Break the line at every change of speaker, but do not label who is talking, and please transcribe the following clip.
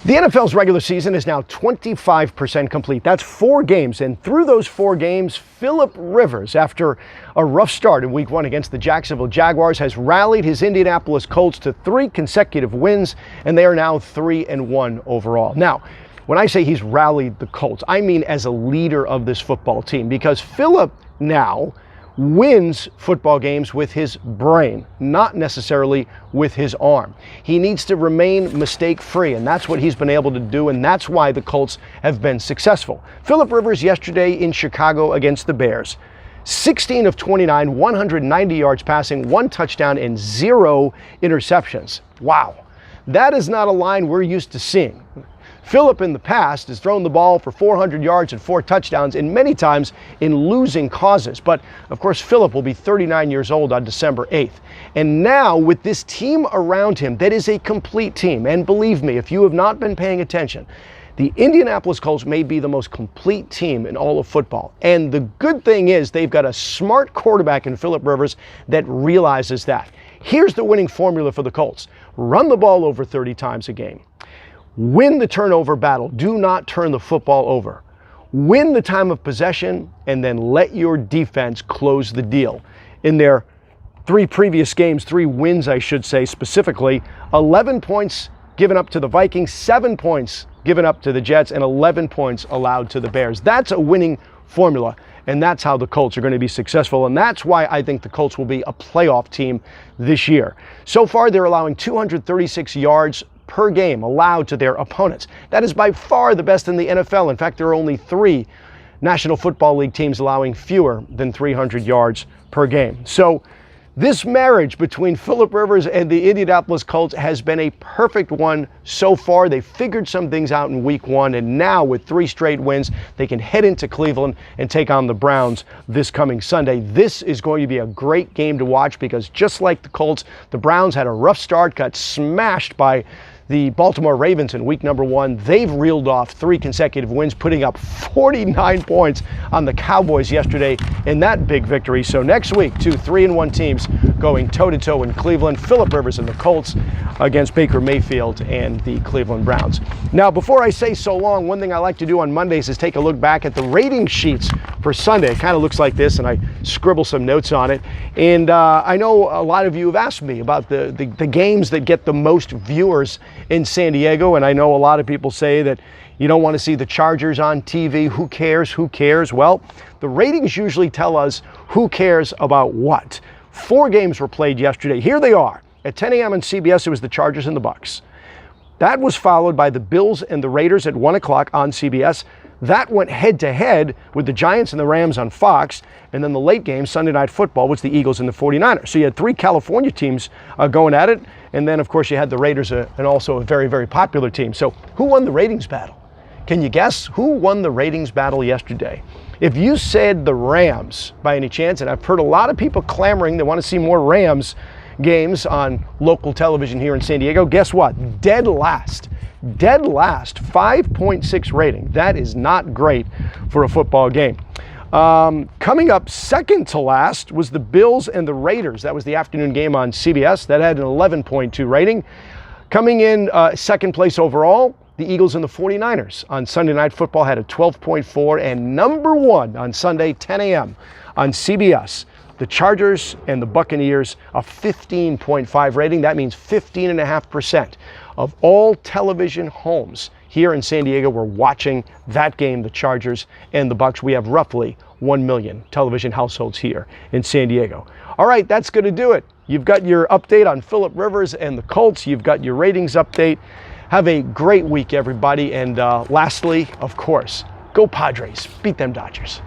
The NFL's regular season is now 25% complete. That's 4 games. And through those 4 games, Philip Rivers, after a rough start in Week 1 against the Jacksonville Jaguars, has rallied his Indianapolis Colts to 3 consecutive wins, and they are now 3-1 overall. Now, when I say he's rallied the Colts, I mean as a leader of this football team, because Philip now wins football games with his brain, not necessarily with his arm. He needs to remain mistake-free, and that's what he's been able to do, and that's why the Colts have been successful. Philip Rivers yesterday in Chicago against the Bears, 16 of 29, 190 yards passing, 1 touchdown, and 0 interceptions. Wow. That is not a line we're used to seeing. Philip in the past has thrown the ball for 400 yards and 4 touchdowns, and many times in losing causes. But of course, Philip will be 39 years old on December 8th. And now with this team around him that is a complete team, and believe me, if you have not been paying attention, the Indianapolis Colts may be the most complete team in all of football. And the good thing is they've got a smart quarterback in Philip Rivers that realizes that. Here's the winning formula for the Colts. Run the ball over 30 times a game. Win the turnover battle. Do not turn the football over. Win the time of possession, and then let your defense close the deal. In their 3 previous games, 3 wins, I should say specifically, 11 points given up to the Vikings, 7 points given up to the Jets, and 11 points allowed to the Bears. That's a winning formula, and that's how the Colts are going to be successful, and that's why I think the Colts will be a playoff team this year. So far, they're allowing 236 yards per game allowed to their opponents. That is by far the best in the NFL. In fact, there are only 3 National Football League teams allowing fewer than 300 yards per game. So this marriage between Philip Rivers and the Indianapolis Colts has been a perfect one so far. They figured some things out in Week 1, and now with 3 straight wins, they can head into Cleveland and take on the Browns this coming Sunday. This is going to be a great game to watch because just like the Colts, the Browns had a rough start, got smashed by the Baltimore Ravens in week number 1. They've reeled off 3 consecutive wins, putting up 49 points on the Cowboys yesterday in that big victory. So next week, 2 3-1 teams going toe-to-toe in Cleveland. Philip Rivers and the Colts against Baker Mayfield and the Cleveland Browns. Now, before I say so long, one thing I like to do on Mondays is take a look back at the rating sheets for Sunday. It kind of looks like this, and I scribble some notes on it. And I know a lot of you have asked me about the games that get the most viewers in San Diego, and I know a lot of people say that you don't want to see the Chargers on TV. Who cares? Who cares? Well, the ratings usually tell us who cares about what. 4 games were played yesterday. Here they are. At 10 a.m. on CBS, it was the Chargers and the Bucks. That was followed by the Bills and the Raiders at 1 o'clock on CBS. That went head-to-head with the Giants and the Rams on Fox. And then the late game, Sunday Night Football, was the Eagles and the 49ers. So you had 3 California teams going at it. And then, of course, you had the Raiders and also a very, very popular team. So who won the ratings battle? Can you guess who won the ratings battle yesterday? If you said the Rams by any chance, and I've heard a lot of people clamoring they want to see more Rams games on local television here in San Diego, guess what? Dead last. Dead last, 5.6 rating. That is not great for a football game. Coming up second to last was the Bills and the Raiders. That was the afternoon game on CBS. That had an 11.2 rating. Coming in second place overall, the Eagles and the 49ers on Sunday Night Football had a 12.4. And number 1 on Sunday, 10 a.m. on CBS, the Chargers and the Buccaneers, a 15.5 rating. That means 15.5% of all television homes here in San Diego were watching that game, the Chargers and the Bucs. We have roughly 1 million television households here in San Diego. All right, that's going to do it. You've got your update on Philip Rivers and the Colts. You've got your ratings update. Have a great week, everybody. And lastly, of course, go Padres. Beat them Dodgers.